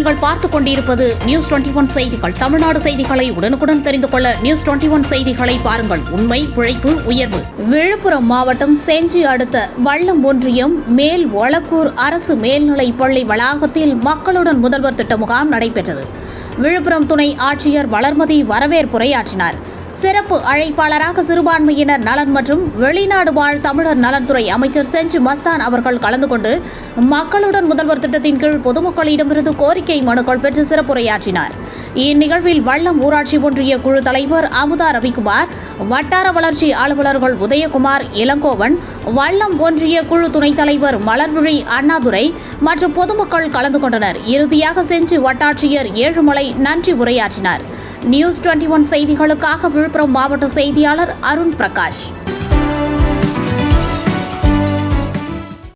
நீங்கள் பார்த்துக் கொண்டிருப்பது நியூஸ் 21 செய்திகள். தமிழ்நாடு செய்திகளை உடனுக்குடன் தெரிந்து கொள்ள நியூஸ் 21 செய்திகளை பாருங்கள். உண்மை, உழைப்பு, உயர்வு. விழுப்புரம் மாவட்டம் செஞ்சி அடுத்த வல்லம் ஒன்றியம் மேல் ஒளக்கூர் அரசு மேல்நிலைப் பள்ளி வளாகத்தில் மக்களுடன் முதல்வர் திட்ட முகாம் நடைபெற்றது. விழுப்புரம் துணை ஆட்சியர் வளர்மதி வரவேற்புரையாற்றினார். சிறப்பு அழைப்பாளராக சிறுபான்மையினர் நலன் மற்றும் வெளிநாடு வாழ் தமிழர் நலன்துறை அமைச்சர் செஞ்சி மஸ்தான் அவர்கள் கலந்து கொண்டு மக்களுடன் முதல்வர் திட்டத்தின் கீழ் பொதுமக்களிடமிருந்து கோரிக்கை மனுக்கள் பெற்று சிறப்புரையாற்றினார். இந்நிகழ்வில் வல்லம் ஊராட்சி ஒன்றிய குழு தலைவர் அமுதா ரவிக்குமார், வட்டார வளர்ச்சி அலுவலர்கள் உதயகுமார், இளங்கோவன், வல்லம் ஒன்றிய குழு துணைத் தலைவர் மலர்விழி அண்ணாதுரை மற்றும் பொதுமக்கள் கலந்து கொண்டனர். இறுதியாக செஞ்சி வட்டாட்சியர் ஏழுமலை நன்றி உரையாற்றினார். நியூஸ் 21 செய்திகளுக்காக விழுப்புரம் மாவட்ட செய்தியாளர் அருண் பிரகாஷ்.